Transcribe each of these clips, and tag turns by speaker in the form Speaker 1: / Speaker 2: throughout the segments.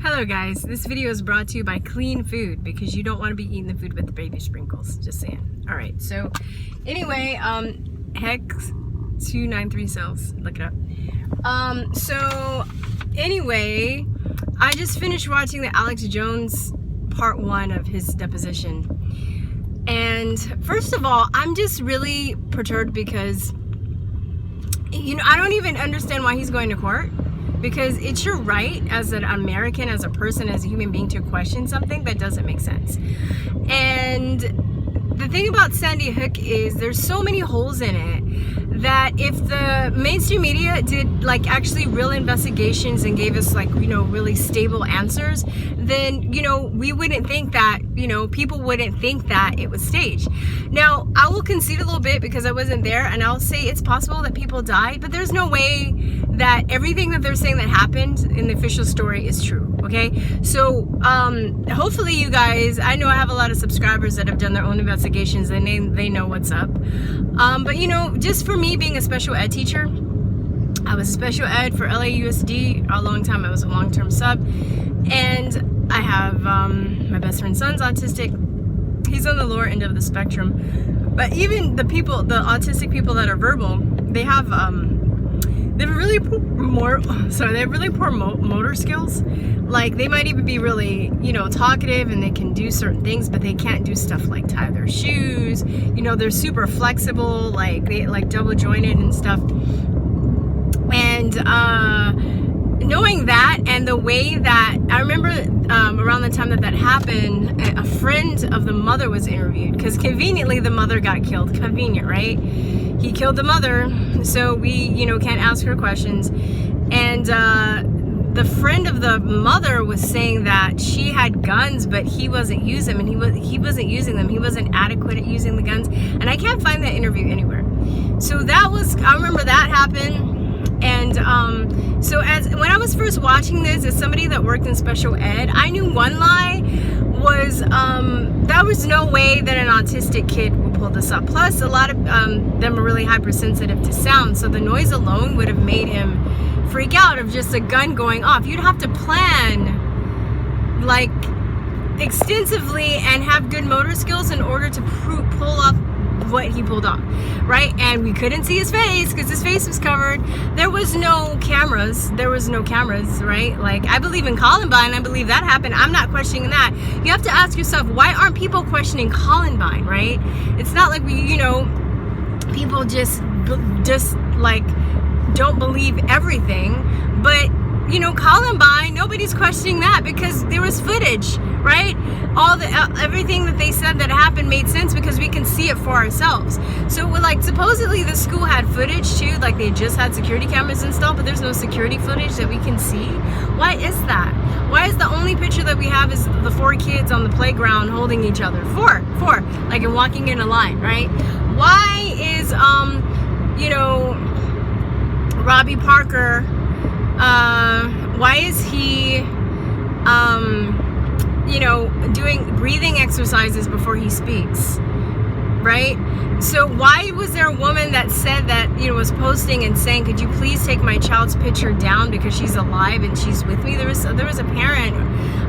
Speaker 1: Hello guys, this video is brought to you by Clean Food because you don't want to be eating the food with the baby sprinkles, just saying. Alright, so anyway, Hex 293 cells, look it up. So anyway, I just finished watching the Alex Jones part 1 of his deposition. And first of all, I'm just really perturbed because, you know, I don't even understand why he's going to court. Because it's your right as an American, as a person, as a human being to question something that doesn't make sense. And the thing about Sandy Hook is there's so many holes in it that if the mainstream media did like actually real investigations and gave us like, you know, really stable answers, then, you know, we wouldn't think that, you know, people wouldn't think that it was staged. Now, I will concede a little bit because I wasn't there, and I'll say it's possible that people died, but there's no way that everything that they're saying that happened in the official story is true, okay? So hopefully you guys, I know I have a lot of subscribers that have done their own investigations and they know what's up. But you know, just for me being a special ed teacher, I was a special ed for LAUSD a long time. I was a long-term sub, and I have my best friend's son's autistic. He's on the lower end of the spectrum, but even the people, the autistic people that are verbal, they have really poor motor skills. Like they might even be really, you know, talkative and they can do certain things, but they can't do stuff like tie their shoes. You know, they're super flexible, like they like double jointed and stuff. And knowing that, and the way that I remember around the time that happened, a friend of the mother was interviewed because conveniently the mother got killed. Convenient, right? He killed the mother, so we, you know, can't ask her questions. And the friend of the mother was saying that she had guns, but he wasn't using them, and he wasn't using them. He wasn't adequate at using the guns, and I can't find that interview anywhere. So that was, I remember that happened. And so when I was first watching this, as somebody that worked in special ed, I knew one lie was there was no way that an autistic kid would pull this up. Plus, a lot of them are really hypersensitive to sound, so the noise alone would have made him freak out of just a gun going off. You'd have to plan like extensively and have good motor skills in order to pull off what he pulled off, right? And we couldn't see his face because his face was covered. There was no cameras, right? Like, I believe in Columbine, I believe that happened. I'm not questioning that. You have to ask yourself, why aren't people questioning Columbine, right? It's not like we, you know, people just like don't believe everything, but you know, Columbine, nobody's questioning that because there was footage, right? Everything that they said that happened made sense because we can see it for ourselves. So like supposedly the school had footage too, like they just had security cameras installed, but there's no security footage that we can see. Why is that? Why is the only picture that we have is the 4 kids on the playground holding each other? Four, like and walking in a line, right? Why is you know, Robbie Parker, why is he, you know, doing breathing exercises before he speaks, right? So why was there a woman that said that, you know, was posting and saying, could you please take my child's picture down because she's alive and she's with me? There was a parent,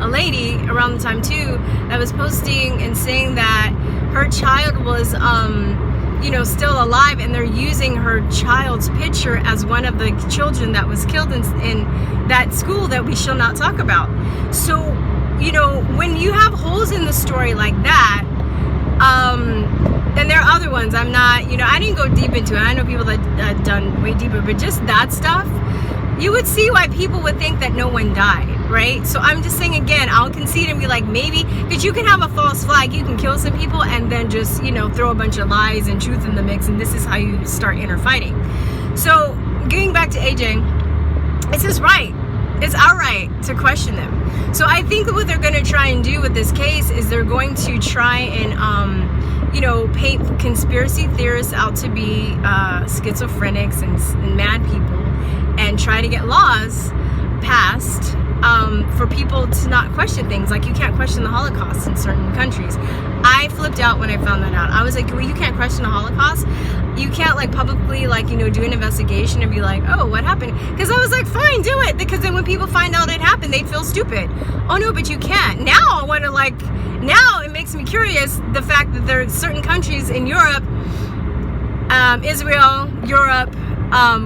Speaker 1: a lady around the time too, that was posting and saying that her child was, you know, still alive, and they're using her child's picture as one of the children that was killed in that school that we shall not talk about. So, you know, when you have holes in the story like that, and there are other ones, I'm not, you know, I didn't go deep into it. I know people that done way deeper, but just that stuff, you would see why people would think that no one died, right? So I'm just saying again, I'll concede and be like, maybe, because you can have a false flag, you can kill some people and then just, you know, throw a bunch of lies and truth in the mix, and this is how you start inner fighting. So getting back to AJ, it's his right. It's our right to question them. So I think what they're going to try and do with this case is they're going to try and, you know, paint conspiracy theorists out to be schizophrenics and mad people, and try to get laws passed for people to not question things. Like you can't question the Holocaust in certain countries. I flipped out when I found that out. I was like, well, you can't question the Holocaust? You can't like publicly like, you know, do an investigation and be like, oh, what happened? Because I was like, fine, do it. Because then when people find out it happened, happened, they'd feel stupid. Oh no, but you can't. Now I want to like, now it makes me curious, the fact that there are certain countries in Europe, Israel, Europe,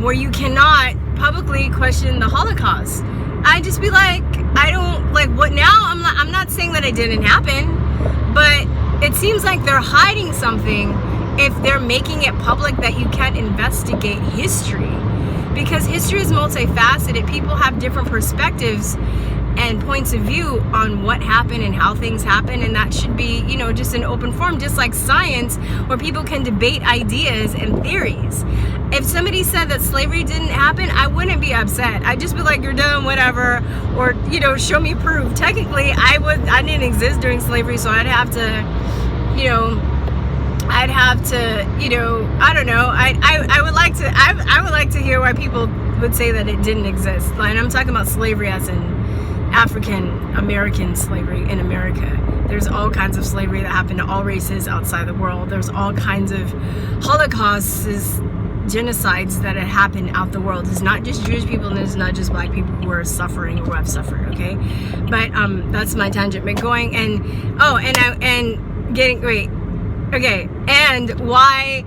Speaker 1: where you cannot publicly question the Holocaust. I just be like, I don't, like, what now? I'm not saying that it didn't happen, but it seems like they're hiding something if they're making it public that you can't investigate history. Because history is multifaceted. People have different perspectives and points of view on what happened and how things happen, and that should be, you know, just an open forum, just like science, where people can debate ideas and theories. If somebody said that slavery didn't happen, I wouldn't be upset. I'd just be like, you're dumb, whatever, or, you know, show me proof. Technically, I didn't exist during slavery, so I'd have to, you know, I don't know. I would like to hear why people would say that it didn't exist. And I'm talking about slavery as in African American slavery in America. There's all kinds of slavery that happened to all races outside the world. There's all kinds of holocausts, genocides that had happened out the world. It's not just Jewish people, and it's not just black people who are suffering or who have suffered, okay? But that's my tangent. But going and why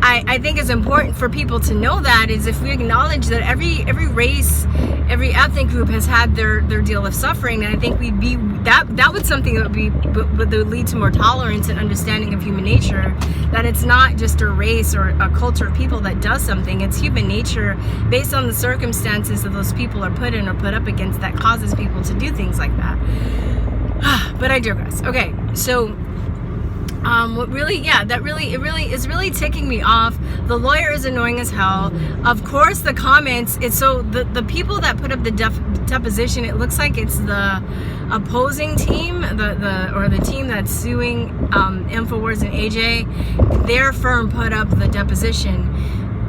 Speaker 1: I think it's important for people to know that is if we acknowledge that every race, every ethnic group has had their deal of suffering, and I think we'd be that would something that would lead to more tolerance and understanding of human nature, that it's not just a race or a culture of people that does something. It's human nature based on the circumstances that those people are put in or put up against that causes people to do things like that. But I digress. Okay, so what really, it is really ticking me off. The lawyer is annoying as hell. Of course, the comments, it's so the people that put up the deposition, it looks like it's the opposing team, the team that's suing InfoWars and AJ. Their firm put up the deposition.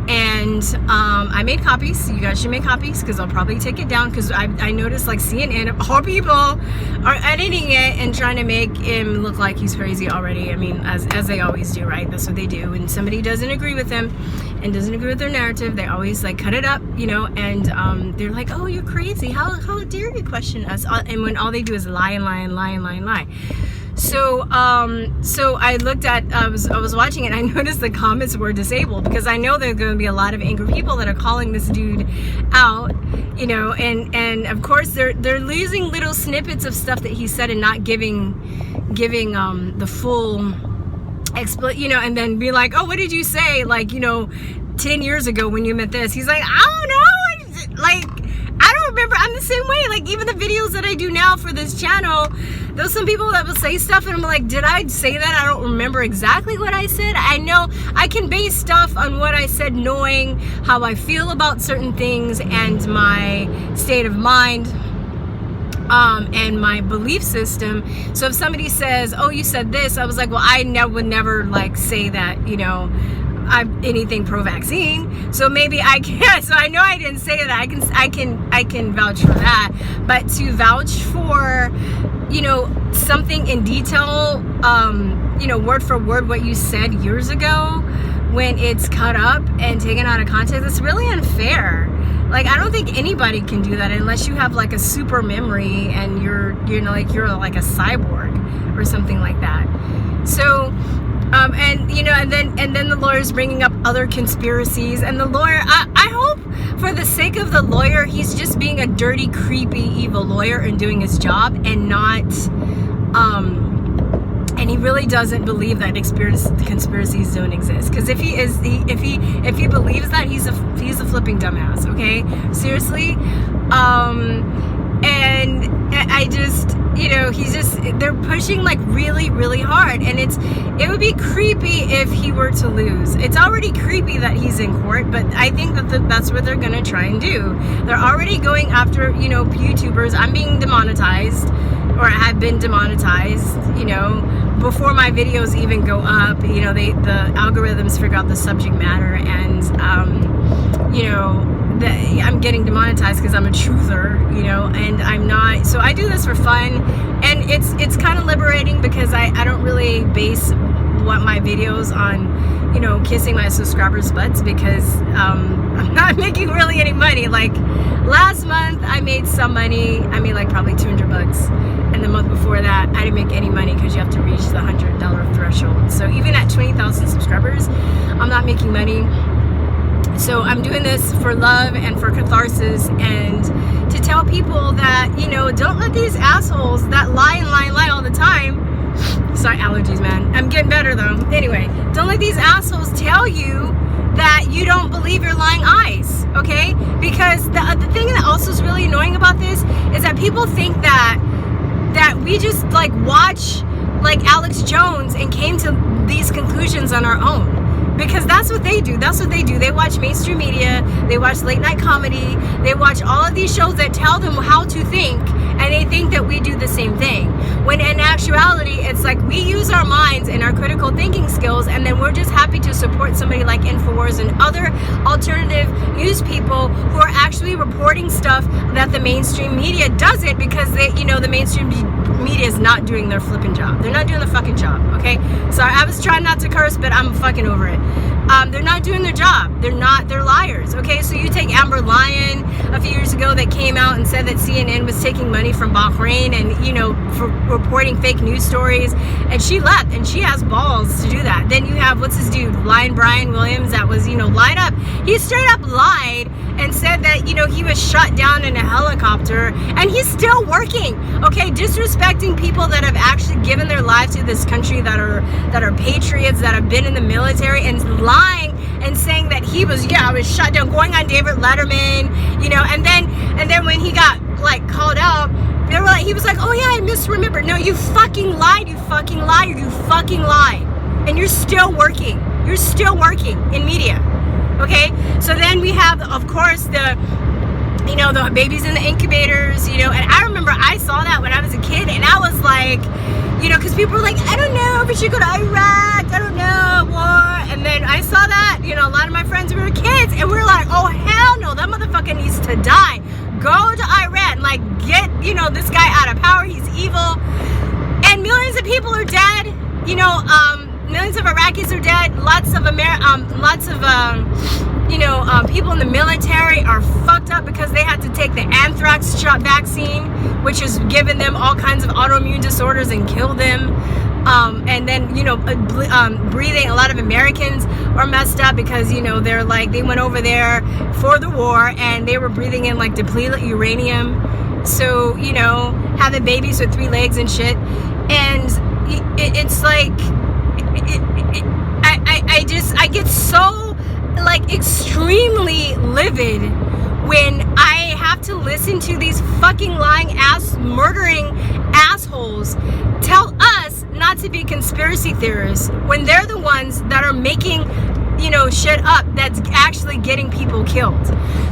Speaker 1: And I made copies. You guys should make copies because I'll probably take it down, because I noticed like CNN, all people are editing it and trying to make him look like he's crazy already. I mean, as they always do, right? That's what they do. When somebody doesn't agree with them and doesn't agree with their narrative, they always like cut it up, you know, and they're like, oh, you're crazy. How dare you question us? And when all they do is lie and lie and lie and lie and lie. So I looked at, I was watching it, and I noticed the comments were disabled, because I know there are going to be a lot of angry people that are calling this dude out, you know, and of course they're losing little snippets of stuff that he said and not giving the full you know, and then be like, oh, what did you say, like, you know, 10 years ago when you meant this? He's like, I don't know, like, I don't remember. I'm the same way. Like, even the videos that I do now for this channel, there's some people that will say stuff and I'm like, did I say that? I don't remember exactly what I said. I know I can base stuff on what I said, knowing how I feel about certain things and my state of mind, and my belief system. So if somebody says, oh, you said this, I was like, well, I would never like say that, you know, I'm anything pro-vaccine, so maybe I can't. So I know I didn't say that. I can vouch for that, but to vouch for, you know, something in detail, you know, word for word what you said years ago, when it's cut up and taken out of context, it's really unfair. Like, I don't think anybody can do that unless you have like a super memory and you're like a cyborg or something like that. So. And you know, and then the lawyer's bringing up other conspiracies, and the lawyer, I hope for the sake of the lawyer, he's just being a dirty, creepy, evil lawyer and doing his job, and not, and he really doesn't believe that conspiracies don't exist. Because if he believes that, he's a flipping dumbass. Okay, seriously, and I just, you know, they're pushing like really, really hard, and it would be creepy if he were to lose. It's already creepy that he's in court, but I think that that's what they're gonna try and do. They're already going after, you know, YouTubers. I'm being demonetized, or I have been demonetized, you know, before my videos even go up. You know, the algorithms figure out the subject matter, and you know, I'm getting demonetized because I'm a truther, you know, and I'm not. So I do this for fun, and it's kind of liberating, because I don't really base what my videos on, you know, kissing my subscribers' butts because I'm not making really any money. Like last month I made some money. I made like probably $200, and the month before that I didn't make any money because you have to reach the $100 threshold. So even at 20,000 subscribers, I'm not making money. So I'm doing this for love and for catharsis, and to tell people that, you know, don't let these assholes that lie and lie and lie all the time. Sorry, allergies, man. I'm getting better though. Anyway, don't let these assholes tell you that you don't believe your lying eyes, okay? Because the thing that also is really annoying about this is that people think that we just like watch like Alex Jones and came to these conclusions on our own. Because that's what they do. That's what they do. They watch mainstream media. They watch late night comedy. They watch all of these shows that tell them how to think, and they think that we do the same thing. When in actuality, it's like we use our minds and our critical thinking skills, and then we're just happy to support somebody like InfoWars and other alternative news people who are actually reporting stuff that the mainstream media doesn't, because they, you know, the mainstream media is not doing their flipping job. They're not doing the fucking job, okay? So I was trying not to curse, but I'm fucking over it. They're not doing their job. They're liars, okay? So you take Amber Lyon a few years ago that came out and said that CNN was taking money from Bahrain and, you know, for reporting fake news stories, and she left, and she has balls to do that. Then you have, what's his dude, Brian Williams, that was, you know, lied up. He straight up lied and said that, you know, he was shot down in a helicopter, and he's still working, okay? Disrespecting people that have actually given their lives to this country, that are patriots, that have been in the military, and lying and saying that he was, I was shot down, going on David Letterman, you know, and then when he got like called out, they were like, he was like, oh yeah, I misremembered. No, you fucking lied, you fucking liar, you fucking lied, and you're still working in media, okay? So then we have, of course, the babies in the incubators, you know, and I remember I saw that when I was a kid, and I was like, you know, because people were like, I don't know if we should go to Iraq, I don't know, war. And then I saw that, you know, a lot of my friends were kids, and we were like, oh hell no, that motherfucker needs to die. Go to Iran, like get, you know, this guy out of power, he's evil. And millions of people are dead, you know, millions of Iraqis are dead, lots of people in the military are fucked up because they had to take the anthrax shot vaccine, which has given them all kinds of autoimmune disorders and killed them. And then, you know, breathing, a lot of Americans are messed up because, you know, they're like, they went over there for the war and they were breathing in like depleted uranium. So, you know, having babies with 3 legs and shit. And it's like, I get so like extremely livid when I have to listen to these fucking lying ass murdering assholes tell us not to be conspiracy theorists when they're the ones that are making, you know, shit up that's actually getting people killed.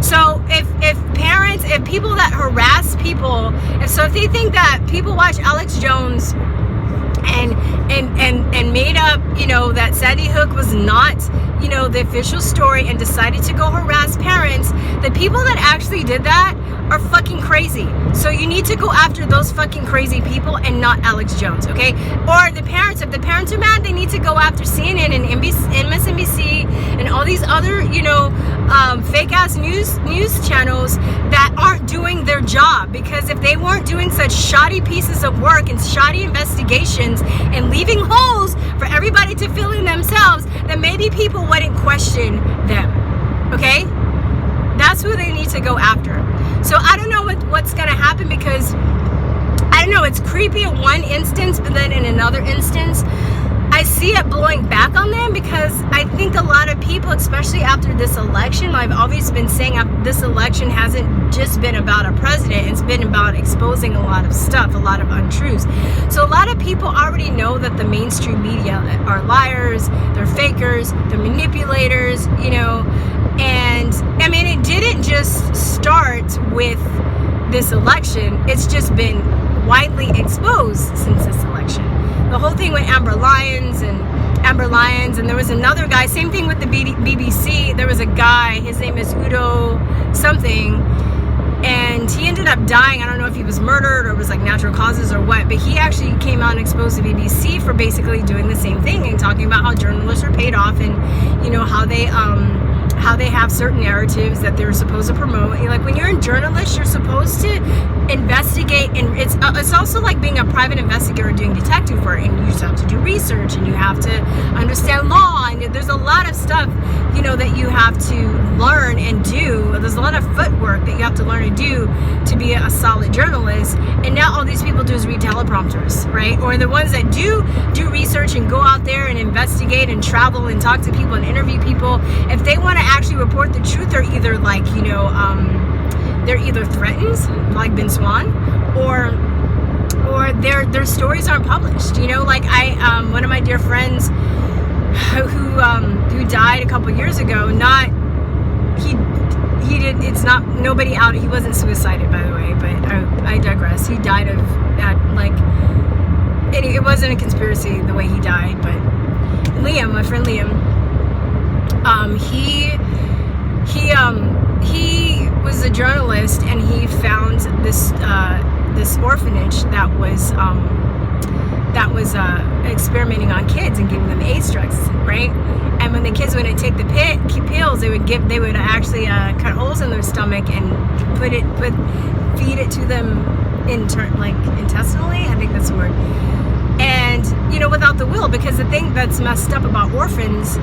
Speaker 1: So if people that harass people, if they think that people watch Alex Jones and made up, you know, that Sandy Hook was not, you know, the official story, and decided to go harass parents, the people that actually did that are fucking crazy. So you need to go after those fucking crazy people and not Alex Jones, okay? Or the parents, if the parents are mad, they need to go after CNN and MSNBC and all these other, you know, fake ass news channels that aren't doing their job. Because if they weren't doing such shoddy pieces of work and shoddy investigations and leaving holes for everybody to fill in themselves, then maybe people wouldn't question them, okay? That's who they need to go after. So I don't know what's gonna happen, because I don't know, it's creepy in one instance, but then in another instance I see it blowing back on them, because I think a lot of people, especially after this election, I've always been saying this election hasn't just been about a president, it's been about exposing a lot of stuff, a lot of untruths. So a lot of people already know that the mainstream media are liars, they're fakers, they're manipulators, you know. And I mean, it didn't just start with this election, it's just been widely exposed since this election. The whole thing with Amber Lyons, and there was another guy, same thing with the BBC. There was a guy, his name is Udo something, And he ended up dying. I don't know if he was murdered or was like natural causes or what, but he actually came out and exposed the BBC for basically doing the same thing and talking about how journalists are paid off, and you know how they have certain narratives that they're supposed to promote. Like when you're a journalist, you're supposed to investigate, and it's also like being a private investigator doing detective work, and you just have to do research, and you have to understand law, and there's a lot of stuff, you know, that you have to learn and do. There's a lot of footwork that you have to learn and do to be a solid journalist. And now all these people do is read teleprompters, right? Or the ones that do research and go out there and investigate and travel and talk to people and interview people, if they want to actually report the truth, they're either like, you know, they're either threatened, like Ben Swan, or their stories aren't published. You know, like one of my dear friends who died a couple years ago. Nobody out. He wasn't suicided, by the way, but I digress. He died of that, like, it wasn't a conspiracy the way he died, but Liam, my friend Liam, he was a journalist, and he found this orphanage that was experimenting on kids and giving them AIDS drugs, right? And when the kids wouldn't take the pills, they would actually cut holes in their stomach and feed it to them intestinally. I think that's the word. And you know, without the will, because the thing that's messed up about orphans,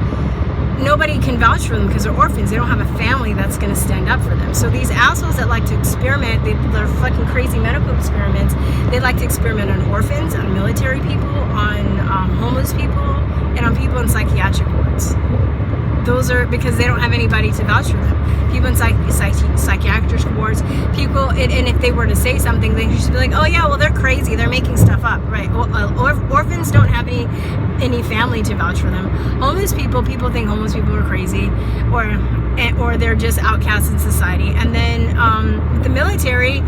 Speaker 1: nobody can vouch for them because they're orphans. They don't have a family that's going to stand up for them. So these assholes that like to experiment, they're fucking crazy medical experiments. They like to experiment on orphans, on military people, on homeless people, and on people in psychiatric wards. Those are because they don't have anybody to vouch for them. People in psychiatric wards, people, and if they were to say something, they should be like, oh yeah, well, they're crazy, they're making stuff up, right? Orphans don't have any family to vouch for them. Homeless people think homeless people are crazy, or they're just outcasts in society. And then the military,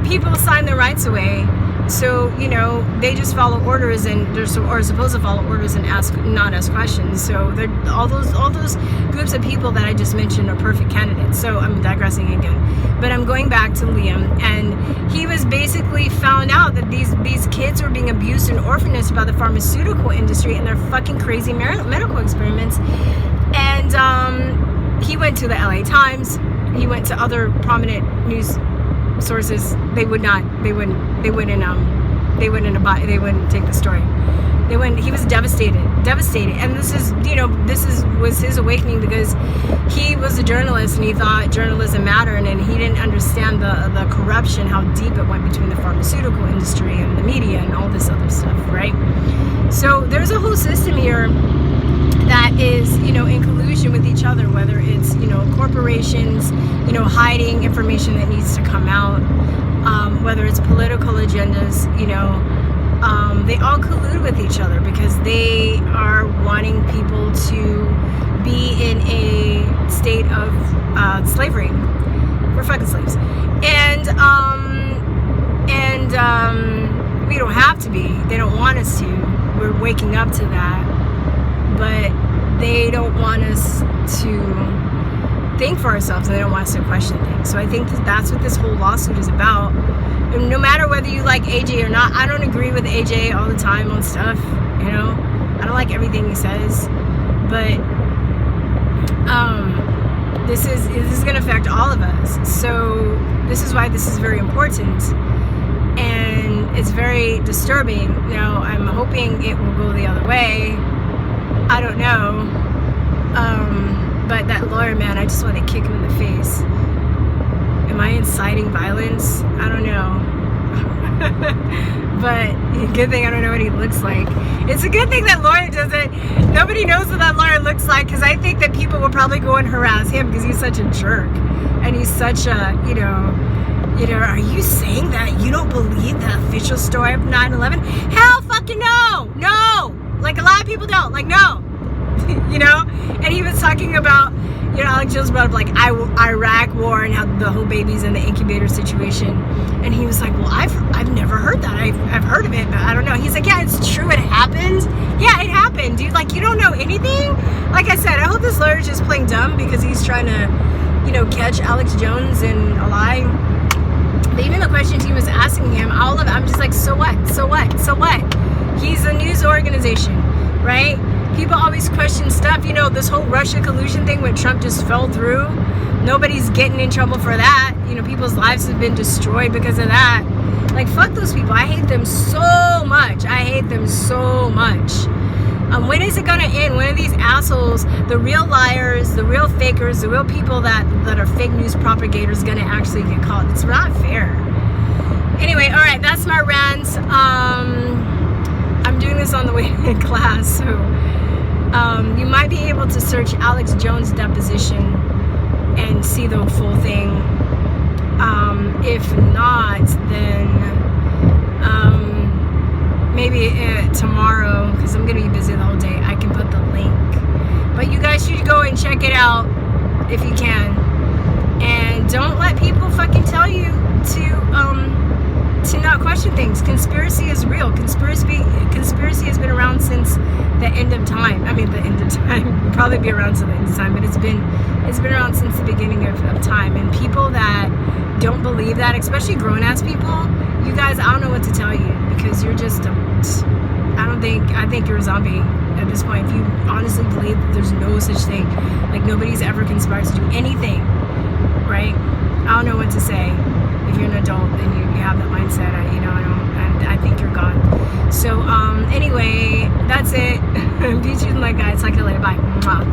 Speaker 1: people sign their rights away. So, you know, they just follow orders, and they're supposed to follow orders and not ask questions. So all those groups of people that I just mentioned are perfect candidates. So I'm digressing again, but I'm going back to Liam, and he was basically found out that these kids were being abused in orphanages by the pharmaceutical industry and their fucking crazy medical experiments. And he went to the LA Times. He went to other prominent news sources. They wouldn't take the story. He was devastated. And this was his awakening, because he was a journalist and he thought journalism mattered, and he didn't understand the corruption, how deep it went between the pharmaceutical industry and the media and all this other stuff, right? So there's a whole system here that is, you know, in collusion with each other, whether it's, you know, corporations, you know, hiding information that needs to come out, whether it's political agendas, you know, they all collude with each other because they are wanting people to be in a state of slavery. We're fucking slaves. And we don't have to be. They don't want us to. We're waking up to that. But they don't want us to think for ourselves, and they don't want us to question things. So I think that's what this whole lawsuit is about. And no matter whether you like AJ or not, I don't agree with AJ all the time on stuff, you know. I don't like everything he says, but this is going to affect all of us. So this is why this is very important, and it's very disturbing. You know, I'm hoping it will go the other way. I don't know, but that lawyer, man, I just want to kick him in the face. Am I inciting violence? I don't know. But good thing I don't know what he looks like. It's a good thing that lawyer doesn't. Nobody knows what that lawyer looks like, because I think that people will probably go and harass him because he's such a jerk, and he's such a, you know, are you saying that you don't believe the official story of 9/11? Hell fucking no! No! Like, a lot of people don't. Like, no. You know? And he was talking about, you know, Alex Jones brought up, like, Iraq war and how the whole babies in the incubator situation. And he was like, well, I've never heard that. I've heard of it, but I don't know. He's like, yeah, it's true. It happened. Yeah, it happened, dude. Like, you don't know anything? Like I said, I hope this lawyer's just playing dumb because he's trying to, you know, catch Alex Jones in a lie. But even the questions he was asking him, all of it, I'm just like, so what? So what? So what? He's a news organization, right? People always question stuff. You know, this whole Russia collusion thing when Trump just fell through. Nobody's getting in trouble for that. You know, people's lives have been destroyed because of that. Like, fuck those people. I hate them so much. I hate them so much. When is it gonna end? When are these assholes, the real liars, the real fakers, the real people that are fake news propagators gonna actually get caught? It's not fair. Anyway, all right, that's my rant. I'm doing this on the way to class, so you might be able to search Alex Jones deposition and see the full thing. If not, then maybe tomorrow, because I'm gonna be busy the whole day, I can put the link. But you guys should go and check it out if you can. And don't let people fucking tell you to not question things. Conspiracy is real. Conspiracy has been around since the end of time. I mean, the end of time. It'll probably be around till the end of time, but it's been around since the beginning of time. And people that don't believe that, especially grown-ass people, you guys, I don't know what to tell you, because you're just I think you're a zombie at this point. If you honestly believe that there's no such thing, like nobody's ever conspired to do anything, right? I don't know what to say. If you're an adult and you have that mindset, I think you're gone. So anyway, that's it. Peace and light, guys. Talk to you later. Bye. Mwah.